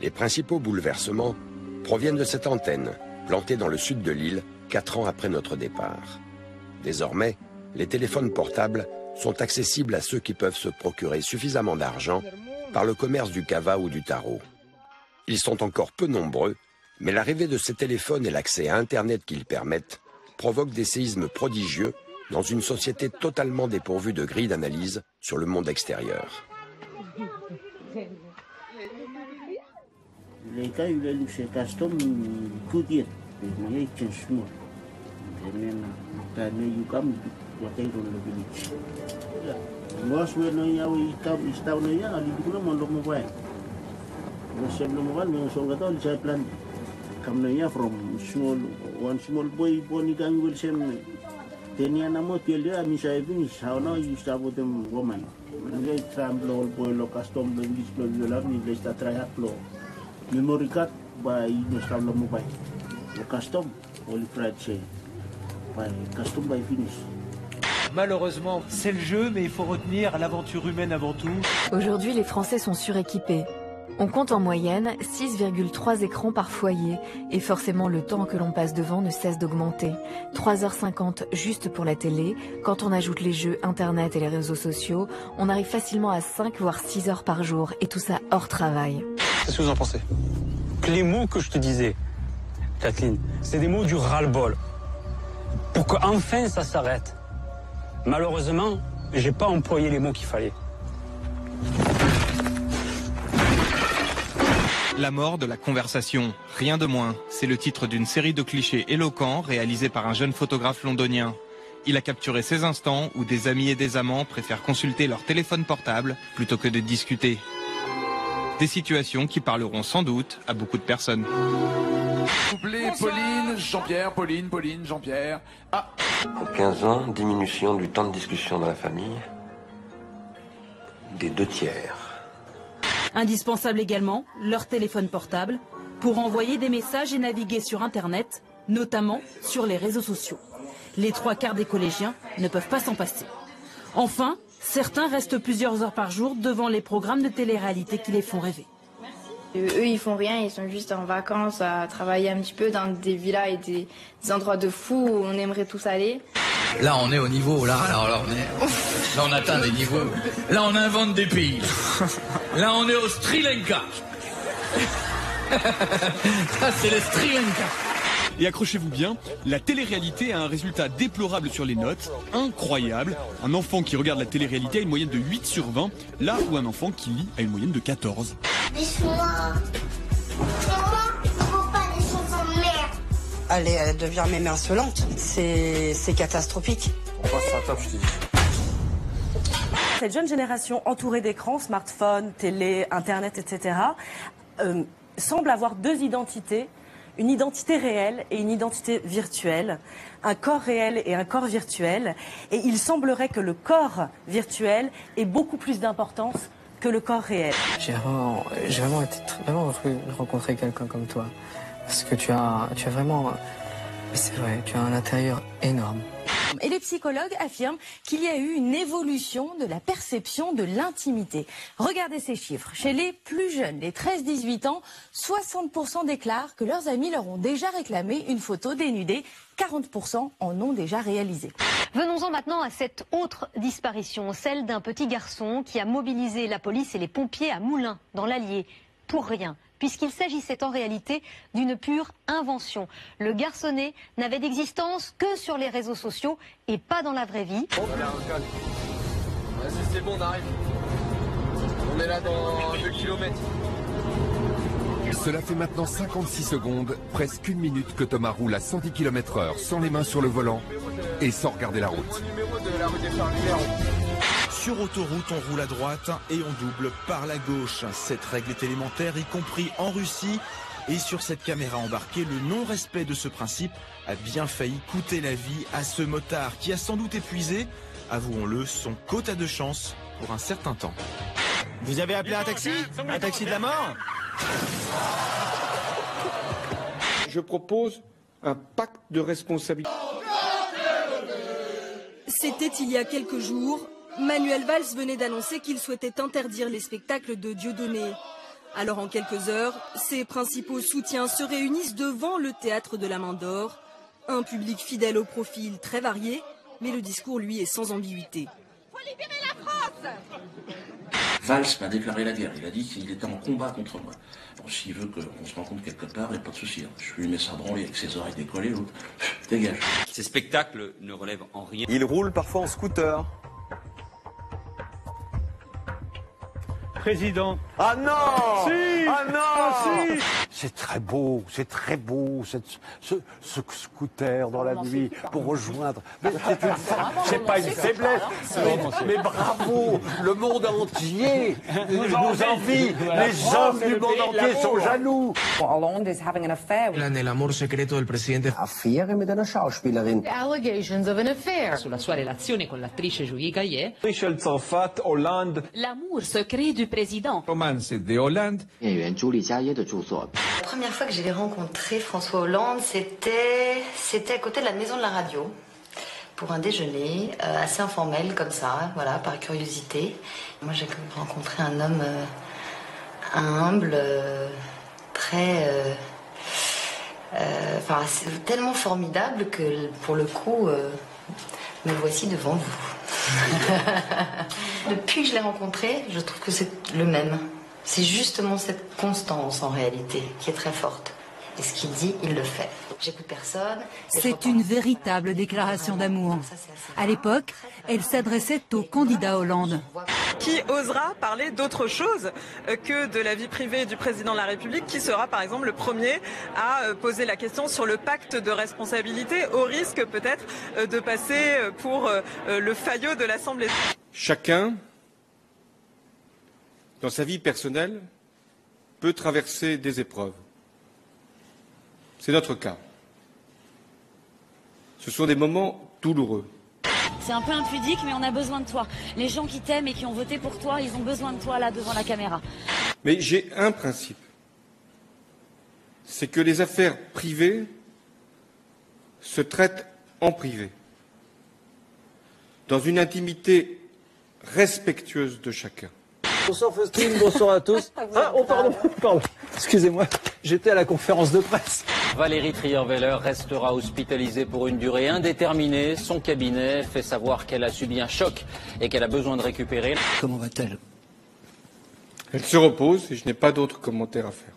Les principaux bouleversements proviennent de cette antenne, plantée dans le sud de l'île, 4 ans après notre départ. Désormais, les téléphones portables sont accessibles à ceux qui peuvent se procurer suffisamment d'argent par le commerce du kava ou du taro. Ils sont encore peu nombreux, mais l'arrivée de ces téléphones et l'accès à Internet qu'ils permettent provoquent des séismes prodigieux dans une société totalement dépourvue de grilles d'analyse sur le monde extérieur. From small, one small boy born in gang will send Teniana Motilia, Miss Ivins, how now you start with them woman. They trample boy low custom, the display will have me, they start try flow. Memory card by Nostalmo Mobile. The custom, only fried say. By custom by finish. Malheureusement, c'est le jeu, mais il faut retenir l'aventure humaine avant tout. Aujourd'hui, les Français sont suréquipés. On compte en moyenne 6,3 écrans par foyer et forcément le temps que l'on passe devant ne cesse d'augmenter. 3h50 juste pour la télé. Quand on ajoute les jeux, Internet et les réseaux sociaux, on arrive facilement à 5 voire 6 heures par jour et tout ça hors travail. Qu'est-ce que vous en pensez? Les mots que je te disais, Kathleen, c'est des mots du ras-le-bol. Pour qu'enfin ça s'arrête. Malheureusement, j'ai pas employé les mots qu'il fallait. La mort de la conversation, rien de moins. C'est le titre d'une série de clichés éloquents réalisés par un jeune photographe londonien. Il a capturé ces instants où des amis et des amants préfèrent consulter leur téléphone portable plutôt que de discuter. Des situations qui parleront sans doute à beaucoup de personnes. Doublé, Pauline, Jean-Pierre, Pauline, Jean-Pierre. Ah. En 15 ans, diminution du temps de discussion dans la famille des 2/3. Indispensable également, leur téléphone portable pour envoyer des messages et naviguer sur Internet, notamment sur les réseaux sociaux. Les 3/4 des collégiens ne peuvent pas s'en passer. Enfin, certains restent plusieurs heures par jour devant les programmes de télé-réalité qui les font rêver. Eux, ils font rien, ils sont juste en vacances à travailler un petit peu dans des villas et des endroits de fous où on aimerait tous aller. Là, on est au niveau, là on atteint des niveaux. Là, on invente des pays. Là, on est au Sri Lanka. Ça, c'est le Sri Lanka. Et accrochez-vous bien, la télé-réalité a un résultat déplorable sur les notes, incroyable. Un enfant qui regarde la télé-réalité a une moyenne de 8 sur 20, là où un enfant qui lit a une moyenne de 14. Elle devient même insolente, c'est catastrophique. On passe à la table, je te dis. Cette jeune génération entourée d'écrans, smartphones, télé, internet, etc., semble avoir deux identités. Une identité réelle et une identité virtuelle, un corps réel et un corps virtuel. Et il semblerait que le corps virtuel ait beaucoup plus d'importance que le corps réel. J'ai vraiment été vraiment heureux de rencontrer quelqu'un comme toi. Parce que tu as vraiment, c'est vrai, tu as un intérieur énorme. Et les psychologues affirment qu'il y a eu une évolution de la perception de l'intimité. Regardez ces chiffres. Chez les plus jeunes, les 13-18 ans, 60% déclarent que leurs amis leur ont déjà réclamé une photo dénudée. 40% en ont déjà réalisé. Venons-en maintenant à cette autre disparition, celle d'un petit garçon qui a mobilisé la police et les pompiers à Moulins, dans l'Allier, pour rien, puisqu'il s'agissait en réalité d'une pure invention. Le garçonnet n'avait d'existence que sur les réseaux sociaux et pas dans la vraie vie. Vas-y, c'est bon, on arrive. On est là dans 2 kilomètres. Cela fait maintenant 56 secondes, presque une minute que Thomas roule à 110 km/h sans les mains sur le volant et sans regarder la route. Sur autoroute, on roule à droite et on double par la gauche. Cette règle est élémentaire, y compris en Russie. Et sur cette caméra embarquée, le non-respect de ce principe a bien failli coûter la vie à ce motard qui a sans doute épuisé, avouons-le, son quota de chance pour un certain temps. Vous avez appelé un taxi? Un taxi de la mort? Je propose un pacte de responsabilité. C'était il y a quelques jours. Manuel Valls venait d'annoncer qu'il souhaitait interdire les spectacles de Dieudonné. Alors en quelques heures, ses principaux soutiens se réunissent devant le théâtre de la Main d'Or. Un public fidèle au profil très varié, mais le discours, lui, est sans ambiguïté. Faut libérer la France! Valls m'a déclaré la guerre. Il a dit qu'il était en combat contre moi. Bon, s'il veut qu'on se rencontre quelque part, il n'y a pas de souci. Je lui mets ça branler avec ses oreilles décollées, l'autre, dégage. Ces spectacles ne relèvent en rien. Il roule parfois en scooter. Président. Ah non! Si! Ah non! Ah si! C'est très beau, ce scooter dans la nuit pour rejoindre. C'est pas une faiblesse, mais bravo, le monde entier nous envie. Les hommes du monde entier sont jaloux. Hollande is having an affair. Nell'amor segreto del presidente. Affäre mit einer Schauspielerin. Allegations of an affair. Sulla sua relazione con l'attrice Julie Gaillet. Michel Tzarfat, Hollande. L'amour secret du président. Romance de Hollande. La première fois que j'ai rencontré François Hollande, c'était à côté de la maison de la radio, pour un déjeuner assez informel comme ça, voilà, par curiosité. Moi, j'ai rencontré un homme humble, très, tellement formidable que pour le coup, me voici devant vous. Depuis que je l'ai rencontré, je trouve que c'est le même. C'est justement cette constance en réalité qui est très forte. Et ce qu'il dit, il le fait. J'écoute personne. C'est une véritable déclaration d'amour. À l'époque, elle s'adressait au candidat Hollande. Qui osera parler d'autre chose que de la vie privée du président de la République, qui sera par exemple le premier à poser la question sur le pacte de responsabilité, au risque peut-être de passer pour le faillot de l'Assemblée. Chacun, dans sa vie personnelle, peut traverser des épreuves. C'est notre cas. Ce sont des moments douloureux. C'est un peu impudique, mais on a besoin de toi. Les gens qui t'aiment et qui ont voté pour toi, ils ont besoin de toi là devant la caméra. Mais j'ai un principe. C'est que les affaires privées se traitent en privé, dans une intimité respectueuse de chacun. Bonsoir Faustine, bonsoir à tous. Ah, oh pardon, excusez-moi, j'étais à la conférence de presse. Valérie Trierweiler restera hospitalisée pour une durée indéterminée. Son cabinet fait savoir qu'elle a subi un choc et qu'elle a besoin de récupérer. Comment va-t-elle? Elle se repose et je n'ai pas d'autres commentaires à faire.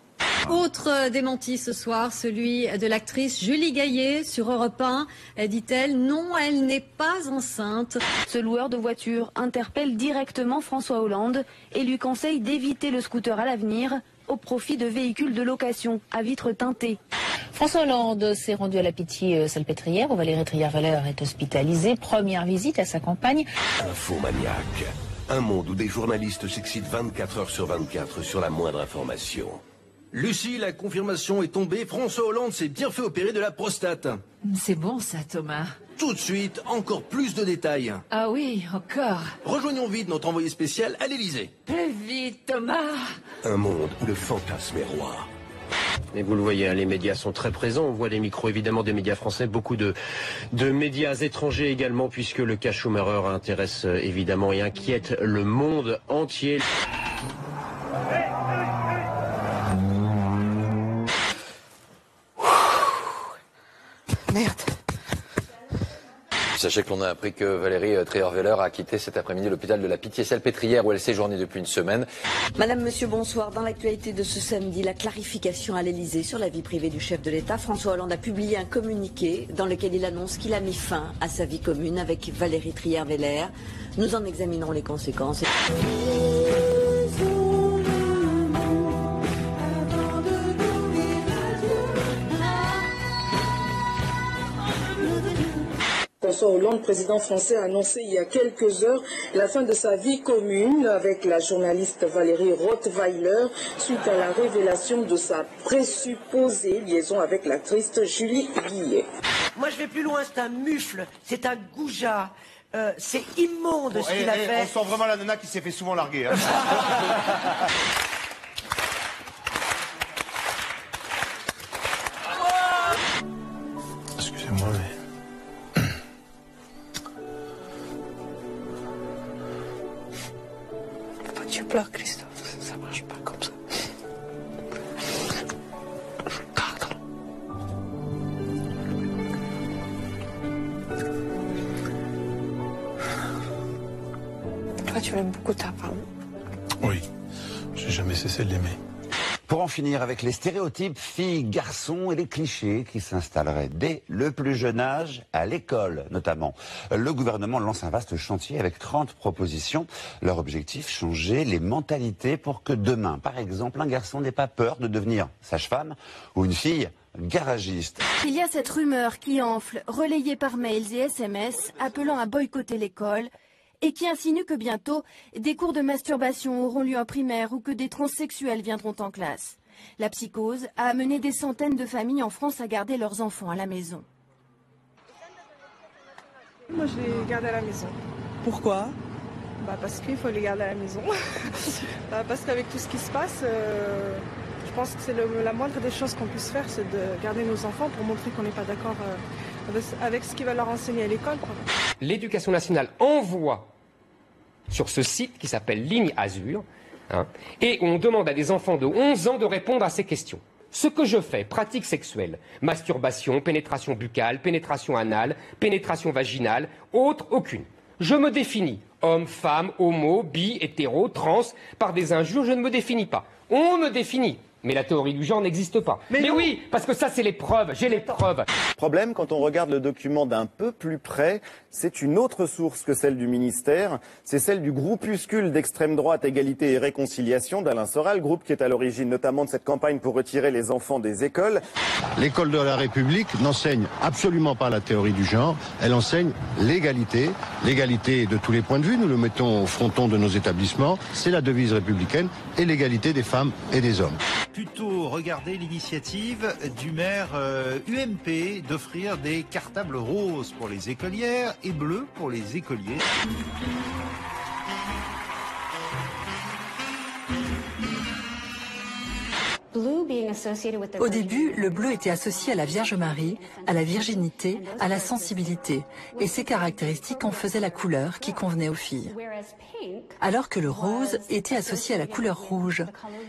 Autre démenti ce soir, celui de l'actrice Julie Gaillet sur Europe 1. Dit-elle, non, elle n'est pas enceinte. Ce loueur de voiture interpelle directement François Hollande et lui conseille d'éviter le scooter à l'avenir au profit de véhicules de location à vitres teintées. François Hollande s'est rendu à la Pitié-Salpêtrière où Valérie Trierweiler est hospitalisée. Première visite à sa campagne. Infomaniac, un monde où des journalistes s'excitent 24 heures sur 24 sur la moindre information. Lucie, la confirmation est tombée. François Hollande s'est bien fait opérer de la prostate. C'est bon ça, Thomas. Tout de suite, encore plus de détails. Ah oui, encore. Rejoignons vite notre envoyé spécial à l'Élysée. Plus vite, Thomas. Un monde où le fantasme est roi. Et vous le voyez, hein, les médias sont très présents. On voit des micros évidemment des médias français, beaucoup de médias étrangers également, puisque le cas Schumacher intéresse évidemment et inquiète le monde entier. Merde. Sachez que l'on a appris que Valérie Trierweiler a quitté cet après-midi l'hôpital de la Pitié-Salpêtrière où elle séjournait depuis une semaine. Madame, monsieur, bonsoir. Dans l'actualité de ce samedi, la clarification à l'Élysée sur la vie privée du chef de l'État. François Hollande a publié un communiqué dans lequel il annonce qu'il a mis fin à sa vie commune avec Valérie Trierweiler. Nous en examinerons les conséquences. François Hollande, président français, a annoncé il y a quelques heures la fin de sa vie commune avec la journaliste Valérie Rottweiler suite à la révélation de sa présupposée liaison avec l'actrice Julie Gaillet. Moi je vais plus loin, c'est un mufle, c'est un goujat. C'est immonde ce qu'il a fait. On sent vraiment la nana qui s'est fait souvent larguer. Hein. Excusez-moi, mais... Tu pleures, Christophe, ça marche pas comme ça. Toi, tu l'aimes beaucoup ta femme. Oui, j'ai jamais cessé de l'aimer. Pour en finir avec les stéréotypes filles, garçons et les clichés qui s'installeraient dès le plus jeune âge, à l'école notamment. Le gouvernement lance un vaste chantier avec 30 propositions. Leur objectif, changer les mentalités pour que demain, par exemple, un garçon n'ait pas peur de devenir sage-femme ou une fille garagiste. Il y a cette rumeur qui enfle, relayée par mails et SMS, appelant à boycotter l'école, et qui insinue que bientôt, des cours de masturbation auront lieu en primaire ou que des transsexuels viendront en classe. La psychose a amené des centaines de familles en France à garder leurs enfants à la maison. Moi, je les garde à la maison. Pourquoi? Parce qu'il faut les garder à la maison. Parce qu'avec tout ce qui se passe, je pense que c'est la moindre des choses qu'on puisse faire, c'est de garder nos enfants pour montrer qu'on n'est pas d'accord avec ce qu'ils va leur enseigner à l'école. L'éducation nationale envoie sur ce site qui s'appelle Ligne Azur, et on demande à des enfants de 11 ans de répondre à ces questions. Ce que je fais, pratique sexuelle, masturbation, pénétration buccale, pénétration anale, pénétration vaginale, autre, aucune. Je me définis, homme, femme, homo, bi, hétéro, trans, par des injures, je ne me définis pas. On me définit. Mais la théorie du genre n'existe pas. Mais oui, parce que ça, c'est les preuves. J'ai les preuves. Problème, quand on regarde le document d'un peu plus près, c'est une autre source que celle du ministère. C'est celle du groupuscule d'extrême droite Égalité et Réconciliation d'Alain Soral, groupe qui est à l'origine notamment de cette campagne pour retirer les enfants des écoles. L'école de la République n'enseigne absolument pas la théorie du genre. Elle enseigne l'égalité. L'égalité de tous les points de vue. Nous le mettons au fronton de nos établissements. C'est la devise républicaine et l'égalité des femmes et des hommes. Plutôt regarder l'initiative du maire UMP d'offrir des cartables roses pour les écolières et bleus pour les écoliers. Au début, le bleu était associé à la Vierge Marie, à la virginité, à la sensibilité, et ces caractéristiques en faisaient la couleur qui convenait aux filles. Alors que le rose était associé à la couleur rouge.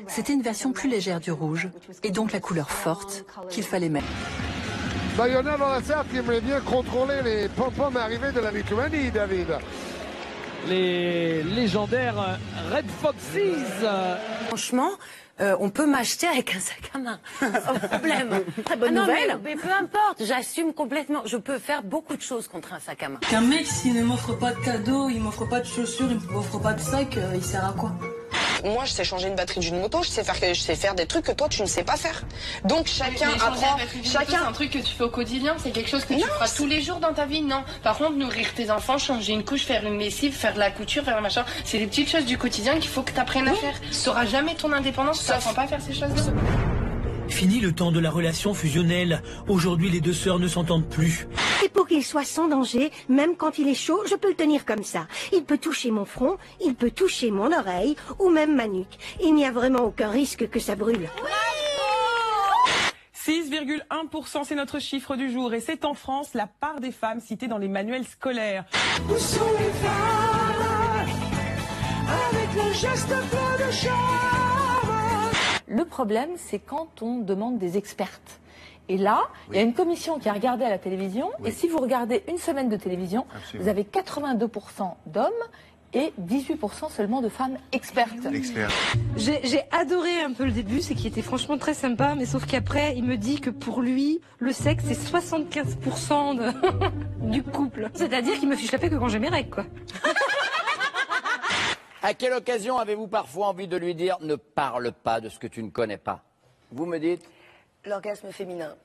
C'était une version plus légère du rouge, et donc la couleur forte qu'il fallait mettre. Lionel Lasserre qui aimerait bien contrôler les pom-poms arrivés de la Lituanie, David. Les légendaires Red Foxes. Franchement, on peut m'acheter avec un sac à main. Sans problème. Très bonne nouvelle. Mais peu importe, j'assume complètement. Je peux faire beaucoup de choses contre un sac à main. Qu'un mec, s'il ne m'offre pas de cadeau, il m'offre pas de chaussures, il m'offre pas de sac, il sert à quoi? Moi, je sais changer une batterie d'une moto, je sais faire des trucs que toi, tu ne sais pas faire. Donc, chacun apprend. C'est un truc que tu fais au quotidien, c'est quelque chose que tu feras tous les jours dans ta vie, non. Par contre, nourrir tes enfants, changer une couche, faire une lessive, faire de la couture, faire un machin, c'est des petites choses du quotidien qu'il faut que tu apprennes à faire. Tu n'auras jamais ton indépendance, tu n'apprends pas à faire ces choses-là. Fini le temps de la relation fusionnelle. Aujourd'hui, les deux sœurs ne s'entendent plus. Et pour qu'il soit sans danger, même quand il est chaud, je peux le tenir comme ça. Il peut toucher mon front, il peut toucher mon oreille, ou même ma nuque. Il n'y a vraiment aucun risque que ça brûle. 6,1%, c'est notre chiffre du jour. Et c'est en France la part des femmes citées dans les manuels scolaires. Où sont les femmes avec le geste plein de charme? Le problème, c'est quand on demande des expertes. Et là, il y a une commission qui a regardé à la télévision. Et si vous regardez une semaine de télévision, vous avez 82% d'hommes et 18% seulement de femmes expertes. J'ai adoré un peu le début, c'est qu'il était franchement très sympa, mais sauf qu'après, il me dit que pour lui, le sexe, c'est 75% du couple. C'est-à-dire qu'il me fiche la paix que quand j'ai mes règles, quoi. À quelle occasion avez-vous parfois envie de lui dire « ne parle pas de ce que tu ne connais pas » ? Vous me dites ? L'orgasme féminin.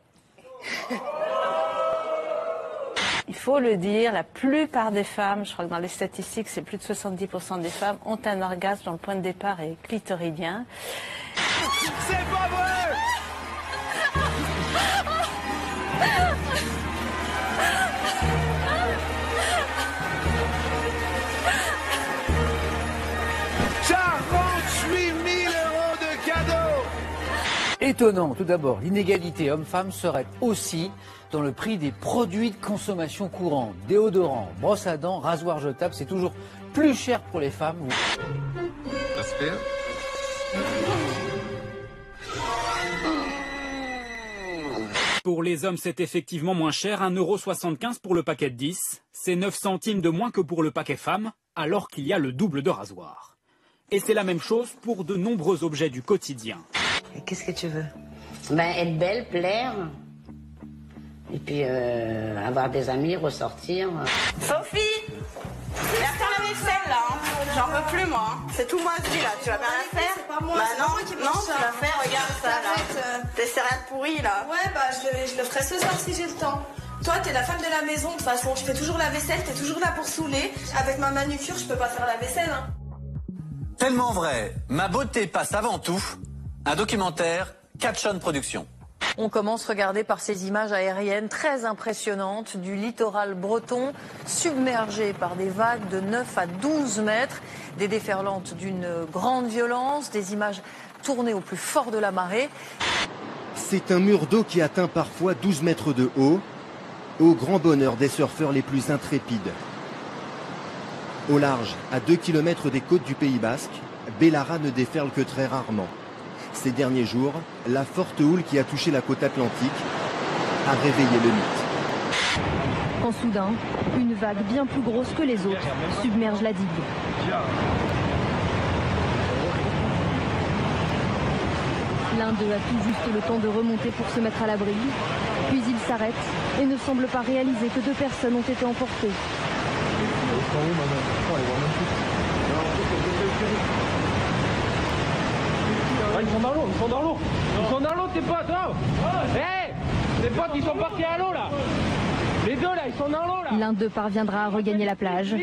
Il faut le dire, la plupart des femmes, je crois que dans les statistiques, c'est plus de 70% des femmes, ont un orgasme dont le point de départ est clitoridien. C'est pas vrai! Étonnant, tout d'abord, l'inégalité homme-femme serait aussi dans le prix des produits de consommation courante. Déodorant, brosse à dents, rasoir jetable, c'est toujours plus cher pour les femmes. Pour les hommes, c'est effectivement moins cher, 1,75 € pour le paquet de 10. C'est 9 centimes de moins que pour le paquet femme. alors qu'il y a le double de rasoirs. Et c'est la même chose pour de nombreux objets du quotidien. Qu'est-ce que tu veux? Être belle, plaire, et puis avoir des amis, ressortir. Sophie, viens faire la vaisselle là, hein. J'en peux plus moi. C'est tout moisi là, tu vas bien la faire? C'est pas moi, bah c'est non, pas moi qui non, mange tu ça. vas faire, regarde ça là. Tes céréales pourries là. Ouais, bah je le ferai ce soir si j'ai le temps. Toi, t'es la femme de la maison, de toute façon. Je fais toujours la vaisselle, t'es toujours là pour saouler. Avec ma manucure, je peux pas faire la vaisselle, hein. Tellement vrai, ma beauté passe avant tout. Un documentaire, Caption Productions. On commence, regardez, par ces images aériennes très impressionnantes du littoral breton, submergé par des vagues de 9 à 12 mètres, des déferlantes d'une grande violence, des images tournées au plus fort de la marée. C'est un mur d'eau qui atteint parfois 12 mètres de haut, au grand bonheur des surfeurs les plus intrépides. Au large, à 2 km des côtes du Pays Basque, Bellara ne déferle que très rarement. Ces derniers jours, la forte houle qui a touché la côte atlantique a réveillé le mythe. Quand soudain, une vague bien plus grosse que les autres submerge la digue. L'un d'eux a tout juste le temps de remonter pour se mettre à l'abri, puis il s'arrête et ne semble pas réaliser que 2 personnes ont été emportées. Ils sont dans l'eau, ils sont dans l'eau. Ils sont dans l'eau, tes potes, oh. Hé, tes potes, ils sont partis à l'eau, là. Les deux, là, ils sont dans l'eau, là. L'un d'eux parviendra à regagner la plage.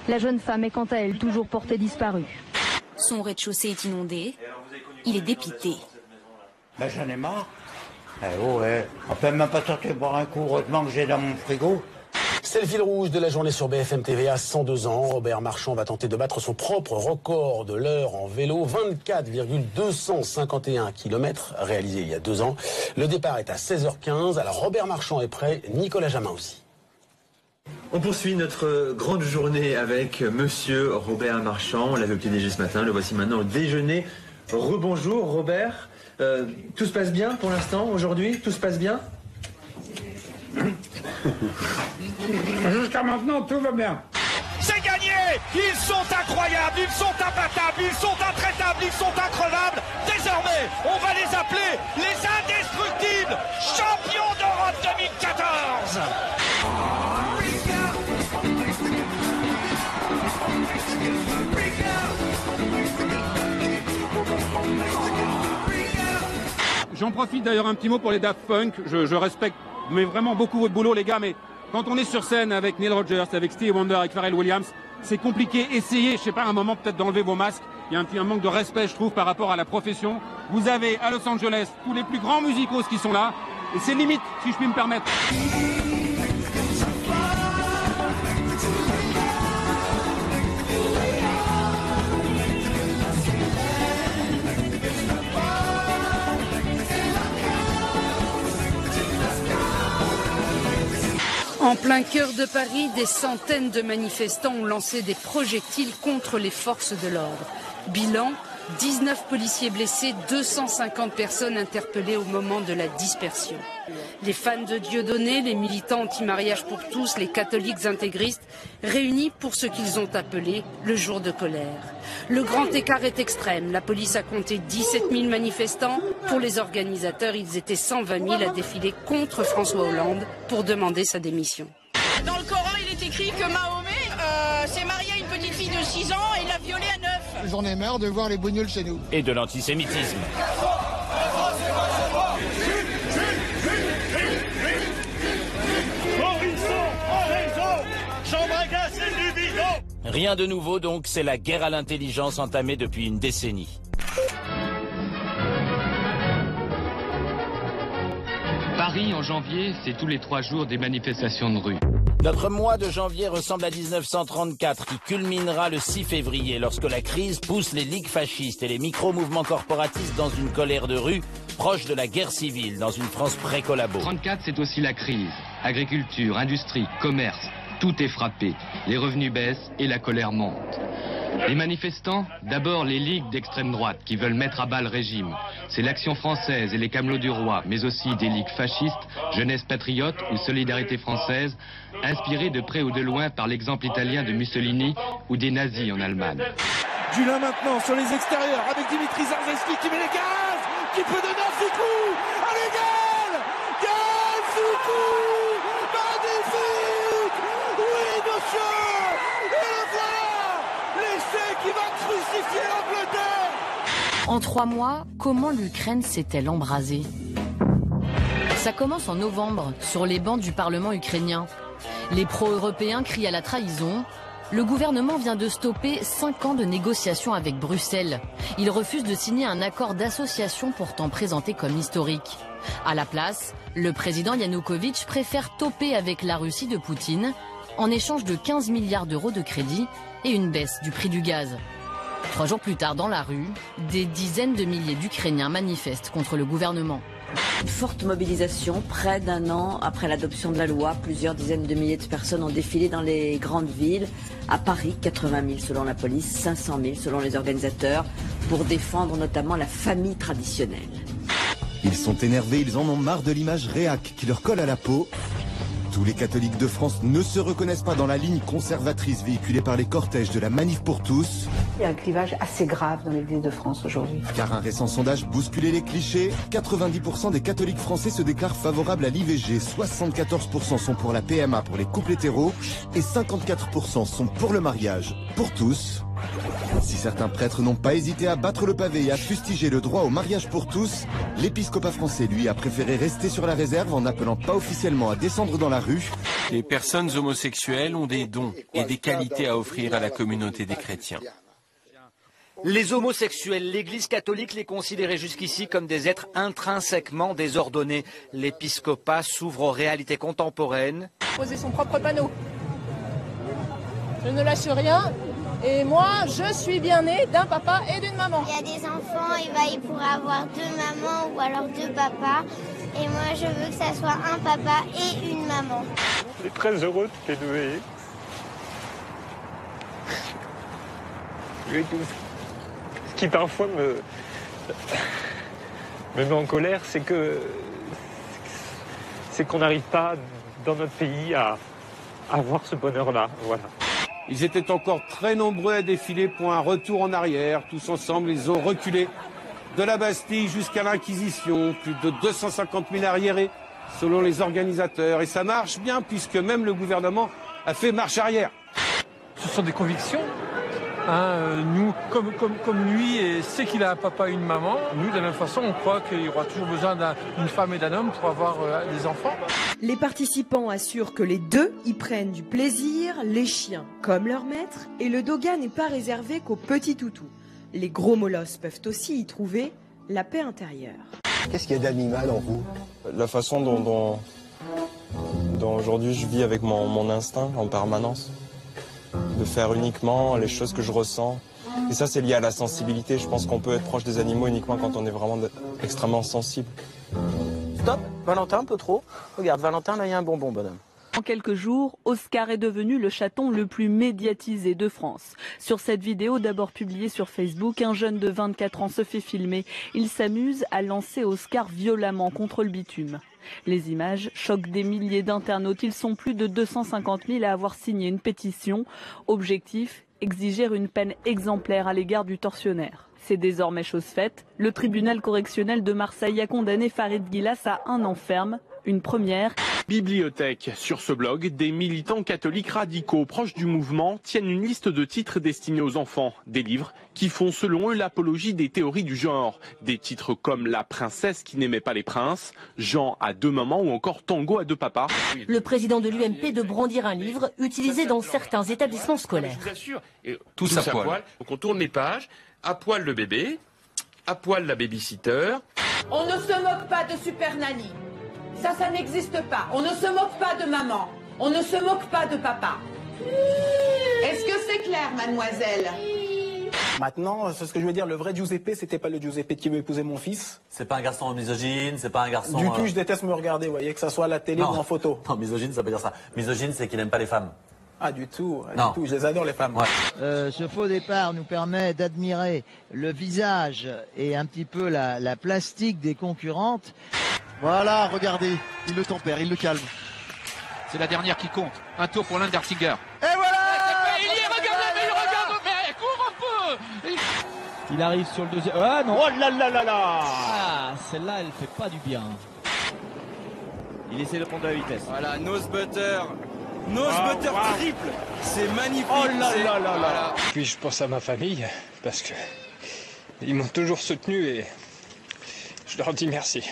La jeune femme est quant à elle toujours portée disparue. Son rez-de-chaussée est inondé. Il est dépité. Ben, j'en ai marre. Ouais. On peut même pas sortir boire un coup, heureusement que j'ai dans mon frigo. C'est le fil rouge de la journée sur BFM TV. À 102 ans, Robert Marchand va tenter de battre son propre record de l'heure en vélo, 24,251 km réalisé il y a 2 ans. Le départ est à 16h15. Alors Robert Marchand est prêt, Nicolas Jamin aussi. On poursuit notre grande journée avec monsieur Robert Marchand. On l'avait au petit déjeuner ce matin, le voici maintenant au déjeuner. Rebonjour Robert. Tout se passe bien pour l'instant aujourd'hui? Tout se passe bien? Jusqu'à maintenant, tout va bien. C'est gagné! Ils sont incroyables, ils sont imbattables, ils sont intraitables, ils sont increvables. Désormais, on va les appeler les indestructibles champions d'Europe 2014. J'en profite d'ailleurs un petit mot pour les Daft Punk. Je respecte mais vraiment beaucoup votre boulot les gars, mais quand on est sur scène avec Neil Rogers, avec Stevie Wonder, avec Pharrell Williams, c'est compliqué. Essayez, je sais pas, un moment peut-être d'enlever vos masques. Il y a un manque de respect, je trouve, par rapport à la profession. Vous avez à Los Angeles tous les plus grands musicos qui sont là, et c'est limite, si je puis me permettre. En plein cœur de Paris, des centaines de manifestants ont lancé des projectiles contre les forces de l'ordre. Bilan, 19 policiers blessés, 250 personnes interpellées au moment de la dispersion. Les fans de Dieudonné, les militants anti-mariage pour tous, les catholiques intégristes, réunis pour ce qu'ils ont appelé le jour de colère. Le grand écart est extrême. La police a compté 17 000 manifestants. Pour les organisateurs, ils étaient 120 000 à défiler contre François Hollande pour demander sa démission. Dans le Coran, il est écrit que Mahomet s'est marié à une petite fille de 6 ans et l'a violée à 9. J'en ai marre de voir les bougnoles chez nous. Et de l'antisémitisme. Rien de nouveau donc, c'est la guerre à l'intelligence entamée depuis une décennie. Paris en janvier, c'est tous les 3 jours des manifestations de rue. Notre mois de janvier ressemble à 1934, qui culminera le 6 février, lorsque la crise pousse les ligues fascistes et les micro-mouvements corporatistes dans une colère de rue, proche de la guerre civile, dans une France pré-collabo. 34, c'est aussi la crise. Agriculture, industrie, commerce, tout est frappé. Les revenus baissent et la colère monte. Les manifestants, d'abord les ligues d'extrême droite qui veulent mettre à bas le régime. C'est l'Action française et les Camelots du Roi, mais aussi des ligues fascistes, Jeunesse patriote ou Solidarité française, inspirées de près ou de loin par l'exemple italien de Mussolini ou des nazis en Allemagne. Dulin maintenant sur les extérieurs avec Dimitri Zarzeski qui met les gaz, qui peut donner un Ficou. Allez, Gaël! Gaël Ficou! Magnifique! Oui, monsieur! Et le voilà! L'essai qui va crucifier l'Angleterre! En 3 mois, comment l'Ukraine s'est-elle embrasée? Ça commence en novembre, sur les bancs du Parlement ukrainien. Les pro-européens crient à la trahison. Le gouvernement vient de stopper 5 ans de négociations avec Bruxelles. Il refuse de signer un accord d'association pourtant présenté comme historique. À la place, le président Yanukovych préfère toper avec la Russie de Poutine en échange de 15 milliards d'euros de crédit et une baisse du prix du gaz. 3 jours plus tard, dans la rue, des dizaines de milliers d'Ukrainiens manifestent contre le gouvernement. Une forte mobilisation, près d'1 an après l'adoption de la loi. Plusieurs dizaines de milliers de personnes ont défilé dans les grandes villes. À Paris, 80 000 selon la police, 500 000 selon les organisateurs, pour défendre notamment la famille traditionnelle. Ils sont énervés, ils en ont marre de l'image réac qui leur colle à la peau. Tous les catholiques de France ne se reconnaissent pas dans la ligne conservatrice véhiculée par les cortèges de la Manif pour tous. Il y a un clivage assez grave dans l'Église de France aujourd'hui. Car un récent sondage bousculait les clichés. 90% des catholiques français se déclarent favorables à l'IVG. 74% sont pour la PMA pour les couples hétéros. Et 54% sont pour le mariage pour tous. Si certains prêtres n'ont pas hésité à battre le pavé et à fustiger le droit au mariage pour tous, l'épiscopat français, lui, a préféré rester sur la réserve en n'appelant pas officiellement à descendre dans la rue. Les personnes homosexuelles ont des dons et des qualités à offrir à la communauté des chrétiens. Les homosexuels, l'Église catholique les considérait jusqu'ici comme des êtres intrinsèquement désordonnés. L'épiscopat s'ouvre aux réalités contemporaines. Poser son propre panneau. Je ne lâche rien. Et moi, je suis bien née d'un papa et d'une maman. Il y a des enfants, il pourra avoir 2 mamans ou alors 2 papas. Et moi, je veux que ça soit un papa et une maman. Je suis très heureux de les deux. Ce qui parfois me met en colère, c'est qu'on n'arrive pas dans notre pays à avoir ce bonheur-là. Voilà. Ils étaient encore très nombreux à défiler pour un retour en arrière. Tous ensemble, ils ont reculé de la Bastille jusqu'à l'Inquisition. Plus de 250 000 arriérés, selon les organisateurs. Et ça marche bien, puisque même le gouvernement a fait marche arrière. Ce sont des convictions. Nous, comme lui, sait qu'il a un papa et une maman, nous, de la même façon, on croit qu'il y aura toujours besoin d'une femme et d'un homme pour avoir des enfants. Les participants assurent que les deux y prennent du plaisir, les chiens comme leur maître, et le doga n'est pas réservé qu'aux petits toutous. Les gros molosses peuvent aussi y trouver la paix intérieure. Qu'est-ce qu'il y a d'animal en vous? La façon dont aujourd'hui je vis avec mon instinct en permanence. De faire uniquement les choses que je ressens. Et ça, c'est lié à la sensibilité. Je pense qu'on peut être proche des animaux uniquement quand on est vraiment extrêmement sensible. Stop, Valentin, un peu trop. Regarde, Valentin, là, il y a un bonbon, bonhomme. En quelques jours, Oscar est devenu le chaton le plus médiatisé de France. Sur cette vidéo, d'abord publiée sur Facebook, un jeune de 24 ans se fait filmer. Il s'amuse à lancer Oscar violemment contre le bitume. Les images choquent des milliers d'internautes. Ils sont plus de 250 000 à avoir signé une pétition. Objectif, exiger une peine exemplaire à l'égard du tortionnaire. C'est désormais chose faite. Le tribunal correctionnel de Marseille a condamné Farid Guilas à 1 an ferme. Une première. Bibliothèque. Sur ce blog, des militants catholiques radicaux proches du mouvement tiennent une liste de titres destinés aux enfants. Des livres qui font selon eux l'apologie des théories du genre. Des titres comme La princesse qui n'aimait pas les princes, Jean à 2 mamans ou encore Tango à 2 papas. Le président de l'UMP de brandir un livre utilisé dans certains établissements scolaires. Je vous assure, tous à poil. Donc on tourne les pages, à poil le bébé, à poil la babysitter. On ne se moque pas de Super Nanny. Ça n'existe pas. On ne se moque pas de maman. On ne se moque pas de papa. Est-ce que c'est clair, mademoiselle? Maintenant, c'est ce que je veux dire, le vrai Giuseppe, c'était pas le Giuseppe qui veut épouser mon fils. C'est pas un garçon misogyne, c'est pas un garçon... Du tout, je déteste me regarder, vous voyez, que ça soit à la télé ou en photo. Non, misogyne, ça veut dire ça. Misogyne, c'est qu'il n'aime pas les femmes. Ah, du tout, Non. du tout. Je les adore, les femmes. Ce faux départ nous permet d'admirer le visage et un petit peu la plastique des concurrentes. Voilà, regardez, il le tempère, il le calme. C'est la dernière qui compte. Un tour pour l'Undersinger. Et voilà! Il y est, regarde, mais cours un peu. Il arrive sur le deuxième. Ah non! Oh là là là là! Ah, celle-là, elle fait pas du bien. Il essaie de prendre de la vitesse. Voilà, nose butter. Nose butter triple. C'est magnifique. Oh là là là là! Puis je pense à ma famille, parce que ils m'ont toujours soutenu et je leur dis merci.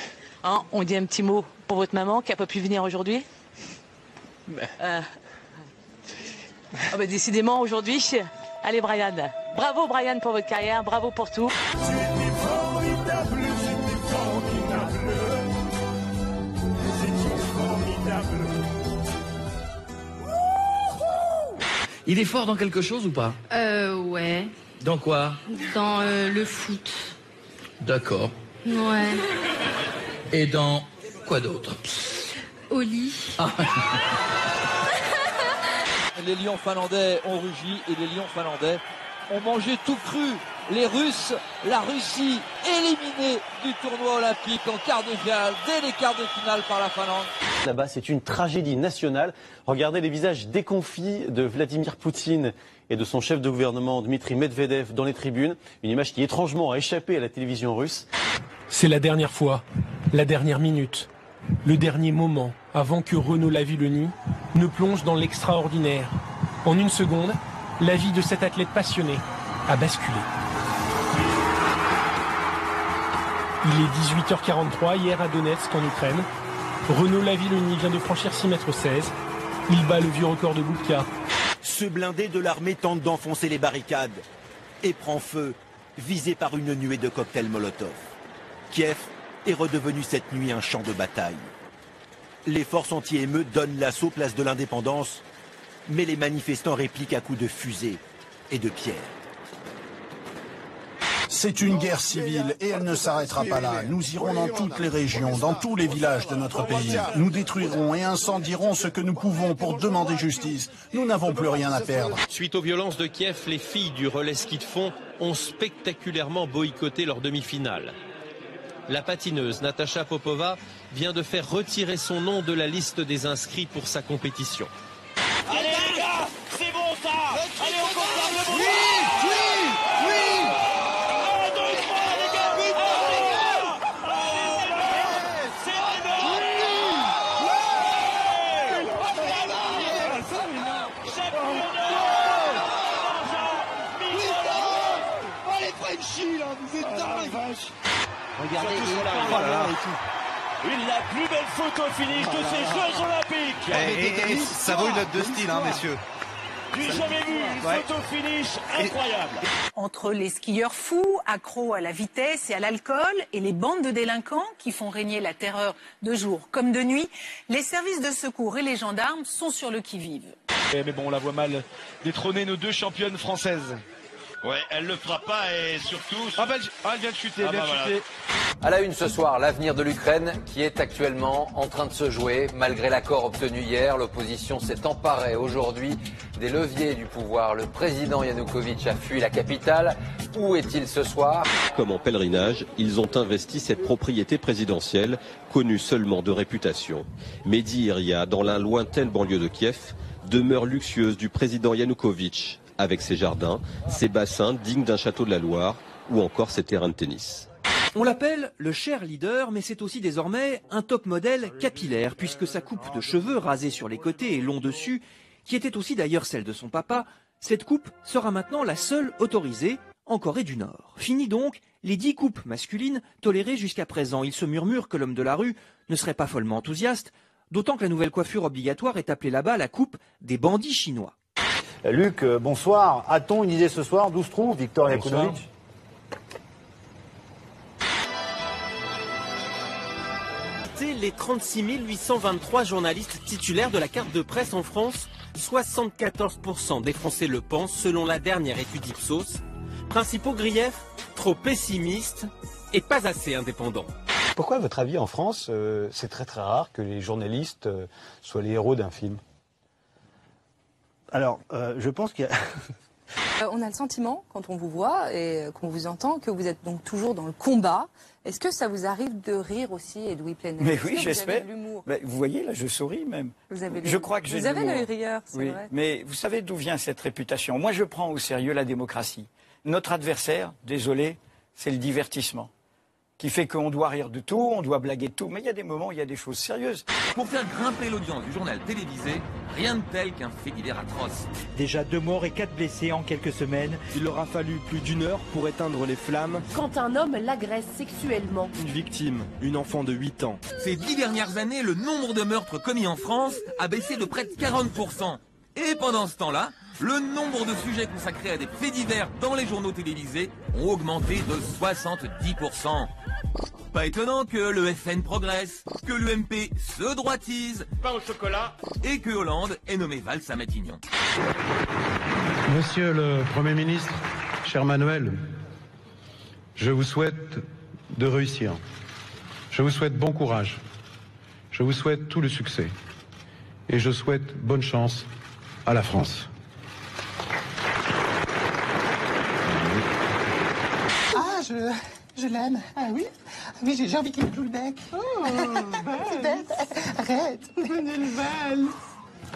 Hein, on dit un petit mot pour votre maman qui n'a pas pu venir aujourd'hui. Décidément aujourd'hui. Allez Brian. Bravo Brian pour votre carrière, bravo pour tout. Il est fort dans quelque chose ou pas? Ouais. Dans quoi? Dans le foot. D'accord. Ouais. Et dans quoi d'autre? Au lit. Les lions finlandais ont rugi et les lions finlandais ont mangé tout cru. Les Russes, la Russie éliminée du tournoi olympique en quart de finale, dès les quarts de finale par la Finlande. Là-bas, c'est une tragédie nationale. Regardez les visages déconfits de Vladimir Poutine et de son chef de gouvernement Dmitri Medvedev dans les tribunes. Une image qui étrangement a échappé à la télévision russe. C'est la dernière fois, la dernière minute, le dernier moment avant que Renaud Lavillenie ne plonge dans l'extraordinaire. En une seconde, la vie de cet athlète passionné a basculé. Il est 18h43 hier à Donetsk en Ukraine. Renaud Lavillenie vient de franchir 6,16 m. Il bat le vieux record de Boubka. Ce blindé de l'armée tente d'enfoncer les barricades et prend feu, visé par une nuée de cocktails Molotov. Kiev est redevenu cette nuit un champ de bataille. Les forces anti-émeutes donnent l'assaut place de l'Indépendance, mais les manifestants répliquent à coups de fusées et de pierres. C'est une guerre civile et elle ne s'arrêtera pas là. Nous irons dans toutes les régions, dans tous les villages de notre pays. Nous détruirons et incendierons ce que nous pouvons pour demander justice. Nous n'avons plus rien à perdre. Suite aux violences de Kiev, les filles du relais ski de fond ont spectaculairement boycotté leur demi-finale. La patineuse Natacha Popova vient de faire retirer son nom de la liste des inscrits pour sa compétition. Allez les gars, c'est bon ça. Allez, on compare le bon. Vous êtes dingue. Regardez, la plus belle photo finish de ces Jeux Olympiques. Et ça vaut une note de style, messieurs. J'ai jamais vu une photo finish incroyable. Entre les skieurs fous, accros à la vitesse et à l'alcool, et les bandes de délinquants qui font régner la terreur de jour comme de nuit, les services de secours et les gendarmes sont sur le qui-vive. Mais bon, on la voit mal détrôner nos deux championnes françaises. Ouais, elle le fera pas et surtout... elle vient de chuter, À la une ce soir, l'avenir de l'Ukraine qui est actuellement en train de se jouer. Malgré l'accord obtenu hier, l'opposition s'est emparée aujourd'hui des leviers du pouvoir. Le président Yanukovych a fui la capitale. Où est-il ce soir? Comme en pèlerinage, ils ont investi cette propriété présidentielle, connue seulement de réputation. Mediiria, dans la lointaine banlieue de Kiev, demeure luxueuse du président Yanukovych, avec ses jardins, ses bassins dignes d'un château de la Loire ou encore ses terrains de tennis. On l'appelle le cher leader, mais c'est aussi désormais un top modèle capillaire, puisque sa coupe de cheveux rasée sur les côtés et long dessus, qui était aussi d'ailleurs celle de son papa, cette coupe sera maintenant la seule autorisée en Corée du Nord. Fini donc les 10 coupes masculines tolérées jusqu'à présent. Il se murmure que l'homme de la rue ne serait pas follement enthousiaste, d'autant que la nouvelle coiffure obligatoire est appelée là-bas la coupe des bandits chinois. Luc, bonsoir. A-t-on une idée ce soir d'où se trouve Viktor Yanukovych? Les 36 823 journalistes titulaires de la carte de presse en France, 74% des Français le pensent selon la dernière étude Ipsos. Principaux griefs, trop pessimistes et pas assez indépendants. Pourquoi, à votre avis, en France, c'est très rare que les journalistes soient les héros d'un film? Alors, je pense qu'il y a... On a le sentiment, quand on vous voit et qu'on vous entend, que vous êtes donc toujours dans le combat. Est-ce que ça vous arrive de rire aussi, Edoui Plenel? Mais oui, j'espère. Vous voyez, là, je souris même. Je crois que j'ai de l'humour. Vous avez l'œil rieur, c'est vrai. Mais vous savez d'où vient cette réputation? Moi, je prends au sérieux la démocratie. Notre adversaire, désolé, c'est le divertissement, qui fait qu'on doit rire de tout, on doit blaguer de tout, mais il y a des moments où il y a des choses sérieuses. Pour faire grimper l'audience du journal télévisé, rien de tel qu'un fait divers atroce. Déjà 2 morts et 4 blessés en quelques semaines. Il leur a fallu plus d'1 heure pour éteindre les flammes. Quand un homme l'agresse sexuellement. Une victime, une enfant de 8 ans. Ces 10 dernières années, le nombre de meurtres commis en France a baissé de près de 40%. Et pendant ce temps-là, le nombre de sujets consacrés à des faits divers dans les journaux télévisés ont augmenté de 70%. Pas étonnant que le FN progresse, que l'UMP se droitise, pain au chocolat, et que Hollande ait nommé Valls à Matignon. Monsieur le Premier ministre, cher Manuel, je vous souhaite de réussir. Je vous souhaite bon courage. Je vous souhaite tout le succès. Et je souhaite bonne chance à la France. Ah, je l'aime. Ah oui. Oui, j'ai envie qu'il me cloue le bec. Oh, c'est bête. Arrête. Valls.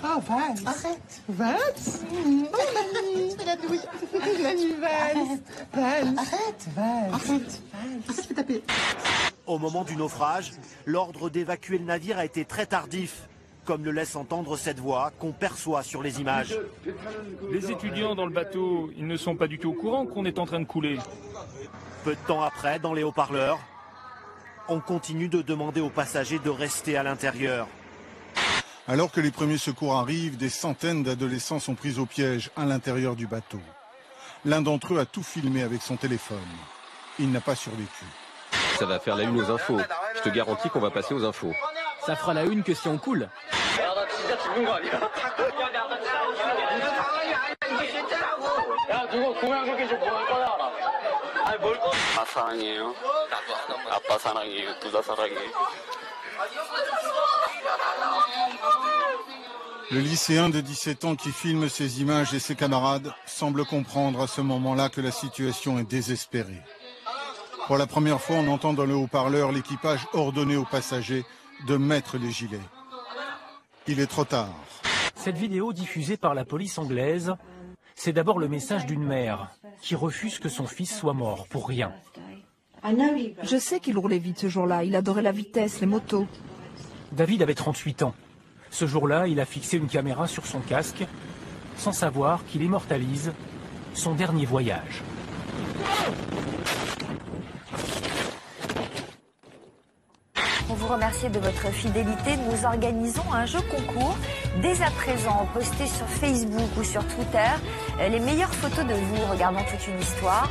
Oh, Valls. Arrête. Valls. Oh, Manu. C'est la douille. Manu Valls. Valls. Arrête. Valls. Arrête. Arrête, je vais taper. Au moment du naufrage, l'ordre d'évacuer le navire a été très tardif, comme le laisse entendre cette voix qu'on perçoit sur les images. Les étudiants dans le bateau, ils ne sont pas du tout au courant qu'on est en train de couler. Peu de temps après, dans les haut-parleurs, on continue de demander aux passagers de rester à l'intérieur. Alors que les premiers secours arrivent, des centaines d'adolescents sont pris au piège à l'intérieur du bateau. L'un d'entre eux a tout filmé avec son téléphone. Il n'a pas survécu. Ça va faire la une aux infos. Je te garantis qu'on va passer aux infos. Ça fera la une que si on coule. Le lycéen de 17 ans qui filme ces images et ses camarades semble comprendre à ce moment-là que la situation est désespérée. Pour la première fois, on entend dans le haut-parleur l'équipage ordonner aux passagers de mettre les gilets. Il est trop tard. Cette vidéo diffusée par la police anglaise, c'est d'abord le message d'une mère qui refuse que son fils soit mort pour rien. Je sais qu'il roulait vite ce jour-là, il adorait la vitesse, les motos. David avait 38 ans. Ce jour-là, il a fixé une caméra sur son casque, sans savoir qu'il immortalise son dernier voyage. Pour vous remercier de votre fidélité, nous organisons un jeu concours. Dès à présent, postez sur Facebook ou sur Twitter les meilleures photos de vous regardant toute une histoire.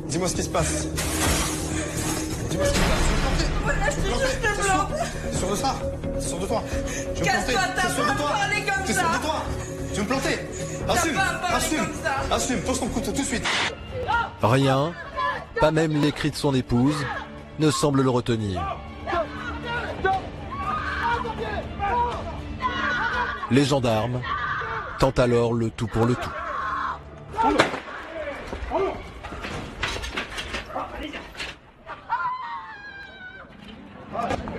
Dis-moi ce qui se passe. Dis-moi ce qui se passe. Je te jure, je te plante. T'es sûr de ça? T'es sûr de toi? Casse-toi, t'as pas parlé comme ça. T'es sûr de toi? Tu veux me planter? Assume, assume, assume, pose ton couteau tout de suite. Rien, pas même les cris de son épouse, ne semble le retenir. Les gendarmes tentent alors le tout pour le tout.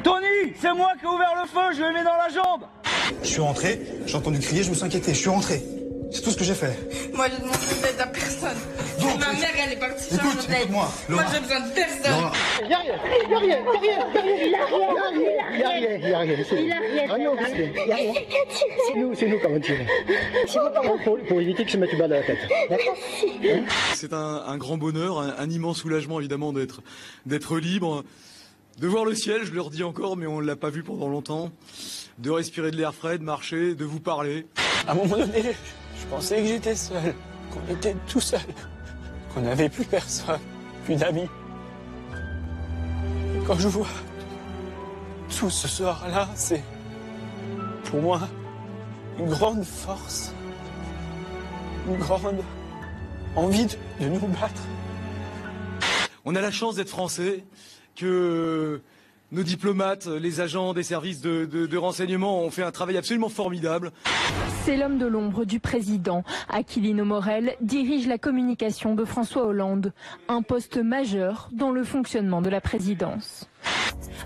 Tony, c'est moi qui ai ouvert le feu, je lui ai mis dans la jambe. Je suis rentré, j'ai entendu crier, je me suis inquiété, je suis rentré. C'est tout ce que j'ai fait. Moi, je demande d'aide à personne. Donc, ma mère, elle est partie sans écoute, aide. écoute-moi. Moi, j'ai besoin de personne. Y'a rien, y'a rien, y'a rien, y'a rien. C'est nous qui avons tiré. Pour éviter que je mette une balle à la tête. C'est un grand bonheur, un immense soulagement évidemment d'être libre, de voir le ciel, je le redis encore, mais on ne l'a pas vu pendant longtemps, de respirer de l'air frais, de marcher, de vous parler. À un moment donné, je pensais que j'étais seul, qu'on était tout seul, qu'on n'avait plus personne, plus d'amis. Et quand je vois tout ce soir-là, c'est pour moi une grande force, une grande envie de nous battre. On a la chance d'être français, que nos diplomates, les agents des services de renseignement ont fait un travail absolument formidable. C'est l'homme de l'ombre du président. Aquilino Morel dirige la communication de François Hollande, un poste majeur dans le fonctionnement de la présidence.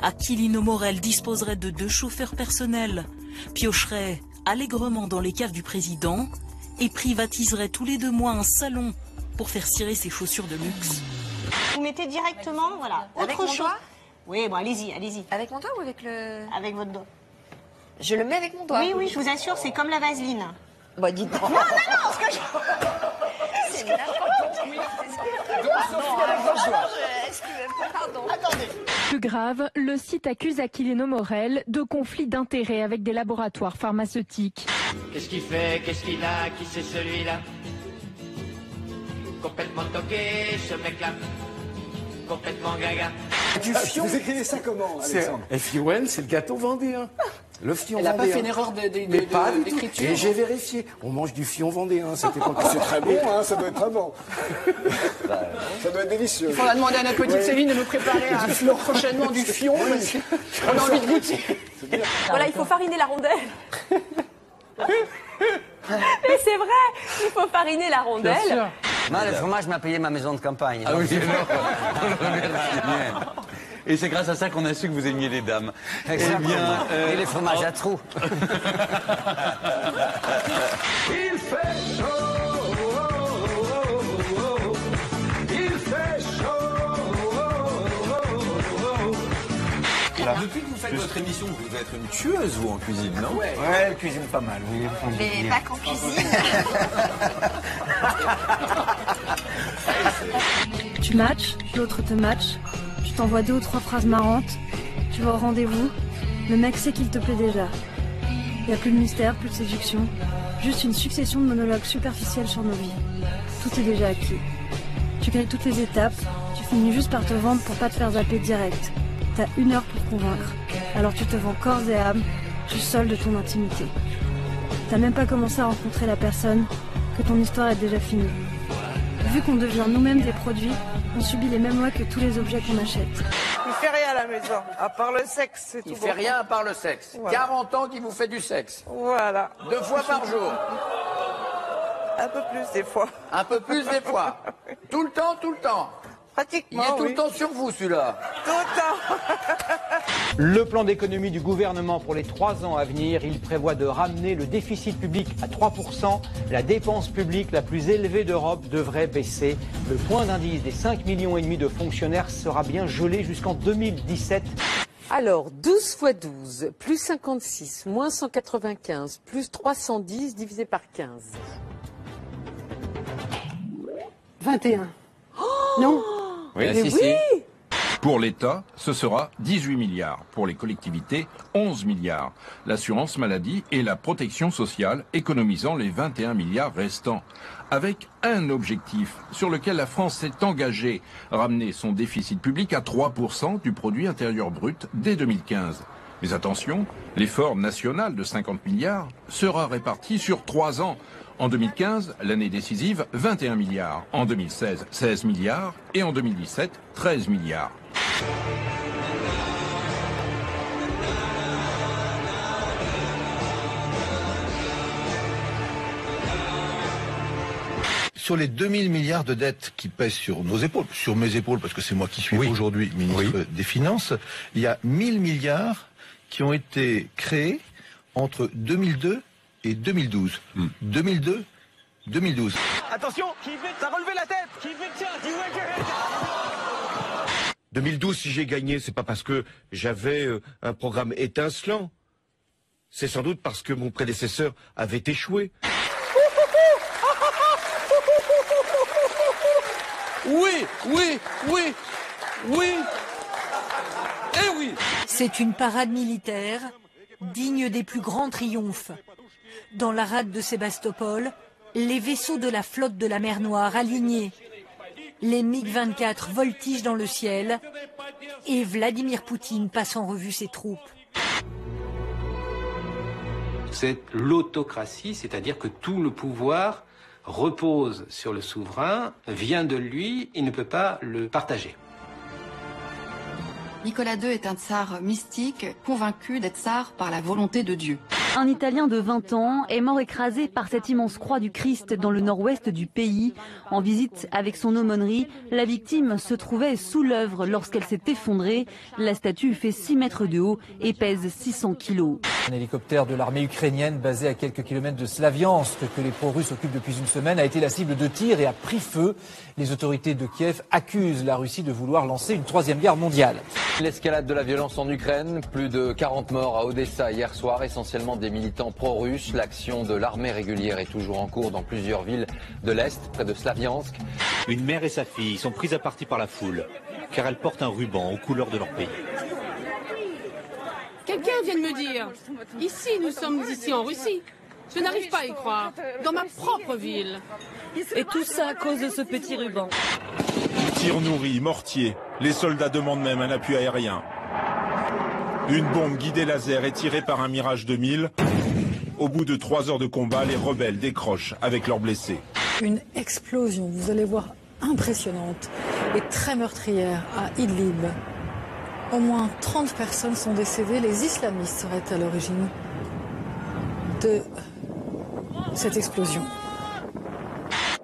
Aquilino Morel disposerait de 2 chauffeurs personnels, piocherait allègrement dans les caves du président et privatiserait tous les 2 mois un salon pour faire cirer ses chaussures de luxe. Vous mettez directement, voilà, Avec autre mon chose. doigt ? Oui, bon, allez-y, allez-y. Avec mon doigt ou avec le... Avec votre doigt. Je le mets avec mon doigt. Oui, oui, je vous assure, c'est comme la vaseline. Bah, dites donc. Non, non, non, ce que je... C'est n'importe quoi. Pardon. Attendez. Plus grave, le site accuse Aquilino Morel de conflit d'intérêts avec des laboratoires pharmaceutiques. Qu'est-ce qu'il fait? Qu'est-ce qu'il a? Qui c'est celui-là? Complètement toqué, ce mec-là. Complètement gaga. Du fion. Vous écrivez ça comment, Alexandre? FION, c'est le gâteau vendéen. Le fion vendéen. Elle n'a pas fait une erreur d'écriture. Et j'ai vérifié. On mange du fion vendéen. C'était pas C'est très bon, hein, ça doit être très bon. Ça doit être délicieux. Il faudra demander à notre petite Céline de nous préparer prochainement du fion. Parce qu'on a envie de goûter. Voilà, il faut fariner la rondelle. Mais c'est vrai, il faut fariner la rondelle. Moi, le fromage m'a payé ma maison de campagne. Ah oui, et c'est grâce à ça qu'on a su que vous aimiez les dames. Exactement. Eh bien, et les fromages à trous. Il fait chaud, il fait chaud. Depuis que vous faites votre émission, vous devez être une tueuse, vous, en cuisine, non? Ouais, elle cuisine pas mal, oui. Mais pas qu'en cuisine. Tu matches, l'autre te match, tu t'envoies 2 ou 3 phrases marrantes, tu vas au rendez-vous, le mec sait qu'il te plaît déjà. Il n'y a plus de mystère, plus de séduction, juste une succession de monologues superficiels sur nos vies. Tout est déjà acquis. Tu grilles toutes les étapes, tu finis juste par te vendre pour pas te faire zapper direct. T'as 1 heure pour convaincre, alors tu te vends corps et âme, tu soldes ton intimité. T'as même pas commencé à rencontrer la personne, que ton histoire est déjà finie. Vu qu'on devient nous-mêmes des produits, on subit les mêmes lois que tous les objets qu'on achète. Il fait rien à la maison, à part le sexe, c'est tout. Il fait rien à part le sexe. Voilà. 40 ans qu'il vous fait du sexe. Voilà. 2 fois par jour. Un peu plus des fois. Un peu plus des fois. Tout le temps, tout le temps. Pratiquement, Il est tout oui. le temps sur vous, celui-là. Tout le temps. Le plan d'économie du gouvernement pour les 3 ans à venir, il prévoit de ramener le déficit public à 3%. La dépense publique la plus élevée d'Europe devrait baisser. Le point d'indice des 5,5 millions de fonctionnaires sera bien gelé jusqu'en 2017. Alors, 12 x 12, plus 56, moins 195, plus 310 divisé par 15. 21. Oh non. Oui, Mais oui. Pour l'État, ce sera 18 milliards. Pour les collectivités, 11 milliards. L'assurance maladie et la protection sociale économisant les 21 milliards restants. Avec un objectif sur lequel la France s'est engagée, ramener son déficit public à 3% du produit intérieur brut dès 2015. Mais attention, l'effort national de 50 milliards sera réparti sur 3 ans. En 2015, l'année décisive, 21 milliards. En 2016, 16 milliards. Et en 2017, 13 milliards. Sur les 2000 milliards de dettes qui pèsent sur nos épaules, sur mes épaules, parce que c'est moi qui suis aujourd'hui ministre des Finances, il y a 1000 milliards qui ont été créés entre 2002 et 2012. 2002, 2012. Attention, t'as relevé la tête. 2012, si j'ai gagné, c'est pas parce que j'avais un programme étincelant. C'est sans doute parce que mon prédécesseur avait échoué. Oui, oui, oui, oui. Eh oui. C'est une parade militaire digne des plus grands triomphes. Dans la rade de Sébastopol, les vaisseaux de la flotte de la mer Noire alignés. Les MiG-24 voltigent dans le ciel et Vladimir Poutine passe en revue ses troupes. C'est l'autocratie, c'est-à-dire que tout le pouvoir repose sur le souverain, vient de lui, il ne peut pas le partager. Nicolas II est un tsar mystique, convaincu d'être tsar par la volonté de Dieu. Un Italien de 20 ans est mort écrasé par cette immense croix du Christ dans le nord-ouest du pays. En visite avec son aumônerie, la victime se trouvait sous l'œuvre lorsqu'elle s'est effondrée. La statue fait 6 mètres de haut et pèse 600 kilos. Un hélicoptère de l'armée ukrainienne basé à quelques kilomètres de Slaviansk, que les pro-russes occupent depuis une semaine, a été la cible de tirs et a pris feu. Les autorités de Kiev accusent la Russie de vouloir lancer une 3e guerre mondiale. L'escalade de la violence en Ukraine, plus de 40 morts à Odessa hier soir, essentiellement des militants pro-russes. L'action de l'armée régulière est toujours en cours dans plusieurs villes de l'Est, près de Slaviansk. Une mère et sa fille sont prises à partie par la foule, car elles portent un ruban aux couleurs de leur pays. Quelqu'un vient de me dire, ici, nous sommes ici en Russie. Je n'arrive pas à y croire. Dans ma propre ville. Et tout ça à cause de ce petit ruban. Tirs nourris, mortiers. Les soldats demandent même un appui aérien. Une bombe guidée laser est tirée par un Mirage 2000. Au bout de 3 heures de combat, les rebelles décrochent avec leurs blessés. Une explosion, vous allez voir, impressionnante et très meurtrière à Idlib. Au moins 30 personnes sont décédées. Les islamistes seraient à l'origine de cette explosion.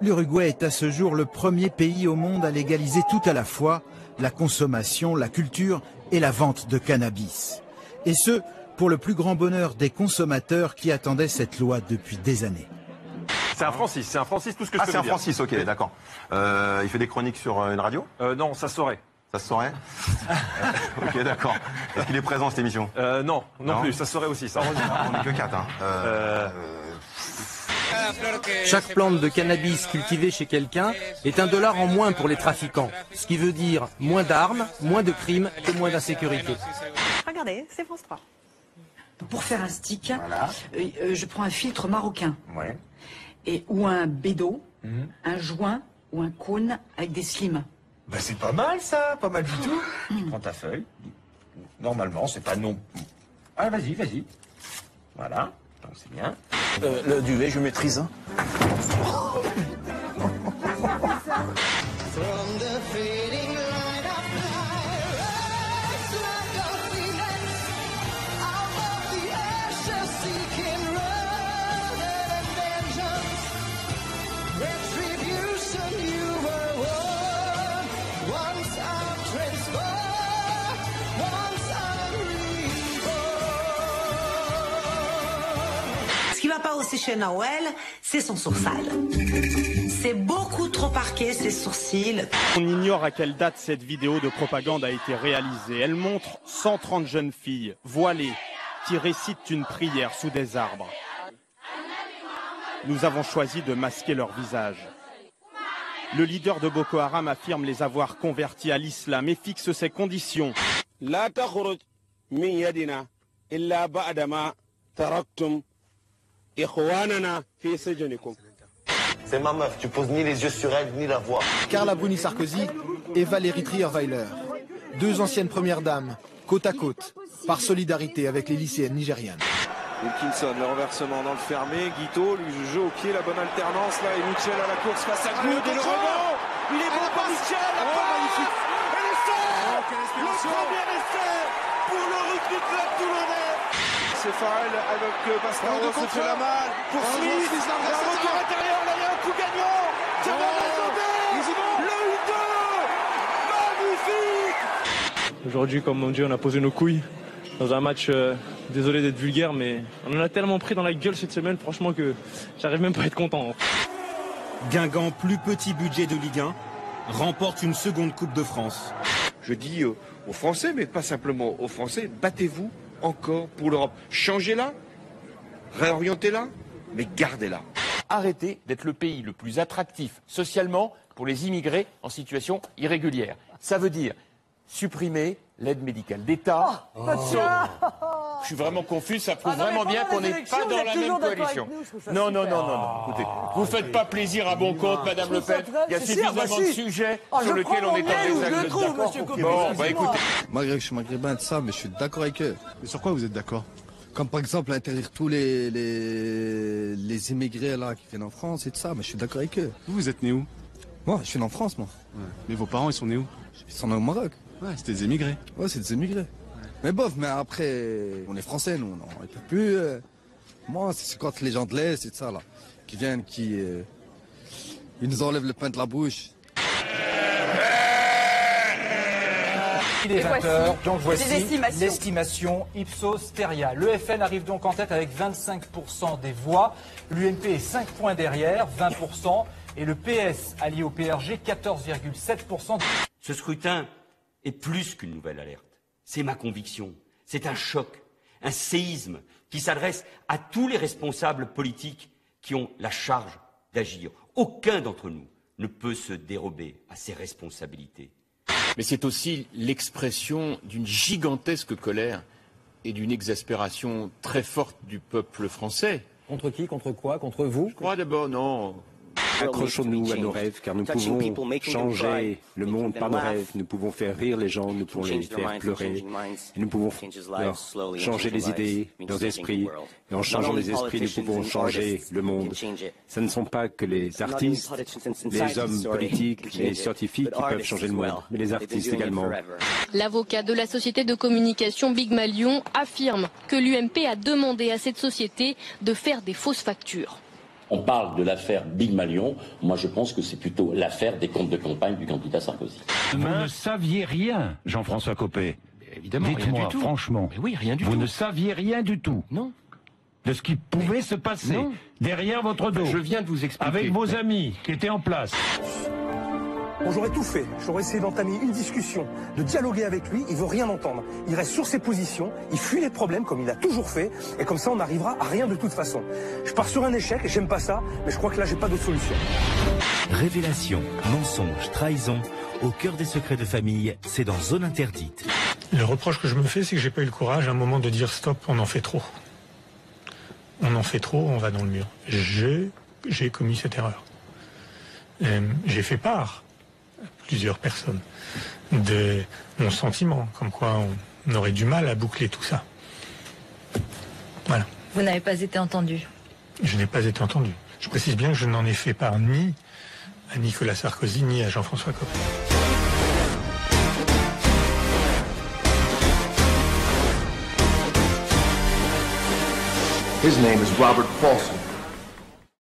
L'Uruguay est à ce jour le premier pays au monde à légaliser tout à la fois la consommation, la culture et la vente de cannabis. Et ce, pour le plus grand bonheur des consommateurs qui attendaient cette loi depuis des années. C'est un Francis, tout ce que je peux dire. Ah, c'est un Francis, ok, d'accord. Il fait des chroniques sur une radio ? Non, ça saurait. Ça se saurait? Ok, d'accord. Est-ce qu'il est présent à cette émission? Non plus, ça saurait aussi, ça. On n'est que 4, hein. Chaque plante de cannabis cultivée chez quelqu'un est $1 en moins pour les trafiquants. Ce qui veut dire moins d'armes, moins de crimes et moins d'insécurité. Regardez, c'est France 3. Pour faire un stick, voilà. Je prends un filtre marocain. Ouais. Ou un bédo, un joint ou un cône avec des slims. Bah c'est pas mal ça, pas mal du tout. Tu prends ta feuille. Normalement, c'est pas non. Ah vas-y. Voilà, donc c'est bien. Le duvet, je maîtrise. Hein. Ce qui va pas aussi chez Noël, c'est son sourcil. C'est beaucoup trop arqué, ses sourcils. On ignore à quelle date cette vidéo de propagande a été réalisée. Elle montre 130 jeunes filles voilées qui récitent une prière sous des arbres. Nous avons choisi de masquer leur visage. Le leader de Boko Haram affirme les avoir convertis à l'islam et fixe ses conditions. C'est ma meuf, tu poses ni les yeux sur elle, ni la voix. Carla Bruni-Sarkozy et Valérie Trierweiler, 2 anciennes premières dames, côte à côte, par solidarité avec les lycéennes nigérianes. Wilkinson, le renversement dans le fermé, Guito lui joue au pied, la bonne alternance là, et Mitchell à la course face à Good, et le rebond, il est bon pour Mitchell, la magnifique. Et l'essai, le premier essai pour le rugby club toulonnais. C'est Farrell avec Bastaro, se fait la malle, poursuit, un retour intérieur, là il y a un coup gagnant, ça va le 8-2, magnifique. Aujourd'hui, comme on dit, on a posé nos couilles dans un match, désolé d'être vulgaire, mais on en a tellement pris dans la gueule cette semaine, franchement, que j'arrive même pas à être content. Guingamp, plus petit budget de Ligue 1, remporte une seconde Coupe de France. Je dis aux Français, mais pas simplement aux Français, battez-vous encore pour l'Europe. Changez-la, réorientez-la, mais gardez-la. Arrêtez d'être le pays le plus attractif socialement pour les immigrés en situation irrégulière. Ça veut dire supprimer l'aide médicale d'État. Je suis vraiment confus, ça prouve vraiment bien qu'on n'est pas dans la même coalition. Non. Écoutez, vous faites pas plaisir à bon compte, Madame Le Pen. Il y a suffisamment de sujets sur lesquels on est en désaccord. Bon, bah écoutez. Malgré que je suis maghrébin, ça, mais je suis d'accord avec eux. Mais sur quoi vous êtes d'accord? Comme par exemple interdire tous les immigrés là qui viennent en France et tout ça, mais je suis d'accord avec eux. Vous êtes né où? Moi, je suis né en France, moi. Ouais. Mais vos parents, ils sont nés où? Ils sont nés au Maroc. Ouais, c'est des émigrés. Ouais, c'est des émigrés. Ouais. Mais bof, mais après, on est français, nous, on ne peut plus. Moi, c'est quand les gens de l'Est, c'est ça, là, qui viennent, ils nous enlèvent le pain de la bouche. Il est 20h, donc voici l'estimation Ipsos Steria. Le FN arrive donc en tête avec 25% des voix. L'UMP est 5 points derrière, 20%. Et le PS, allié au PRG, 14,7%. Ce scrutin est plus qu'une nouvelle alerte. C'est ma conviction. C'est un choc, un séisme qui s'adresse à tous les responsables politiques qui ont la charge d'agir. Aucun d'entre nous ne peut se dérober à ses responsabilités. Mais c'est aussi l'expression d'une gigantesque colère et d'une exaspération très forte du peuple français. Contre qui? Contre quoi? Contre vous? Je crois d'abord, non. Accrochons-nous à nos rêves, car nous pouvons changer le monde par nos rêves. Nous pouvons faire rire les gens, nous pouvons les faire pleurer. Et nous pouvons leur changer les idées, leurs esprits. Et en changeant les esprits, nous pouvons changer le monde. Ce ne sont pas que les artistes, les hommes politiques, les scientifiques qui peuvent changer le monde, mais les artistes également. L'avocat de la société de communication Big Malion affirme que l'UMP a demandé à cette société de faire des fausses factures. On parle de l'affaire Big Malion. Moi, je pense que c'est plutôt l'affaire des comptes de campagne du candidat Sarkozy. Vous ne saviez rien, Jean-François Copé. Évidemment, dites-moi, franchement. Mais oui, rien du tout. Vous ne saviez rien du tout. Non. De ce qui pouvait se passer derrière votre dos. Je viens de vous expliquer. Avec vos amis qui étaient en place. Bon, j'aurais tout fait. J'aurais essayé d'entamer une discussion, de dialoguer avec lui. Il veut rien entendre. Il reste sur ses positions. Il fuit les problèmes comme il a toujours fait. Et comme ça, on n'arrivera à rien de toute façon. Je pars sur un échec. J'aime pas ça. Mais je crois que là, j'ai pas d'autre solution. Révélation, mensonge, trahison. Au cœur des secrets de famille, c'est dans Zone Interdite. Le reproche que je me fais, c'est que j'ai pas eu le courage à un moment de dire stop, on en fait trop. On en fait trop, on va dans le mur. J'ai commis cette erreur. J'ai fait part plusieurs personnes de mon sentiment, comme quoi on aurait du mal à boucler tout ça. Voilà. Vous n'avez pas été entendu? Je n'ai pas été entendu. Je précise bien que je n'en ai fait part ni à Nicolas Sarkozy, ni à Jean-François Copé. His name is Robert Paulson.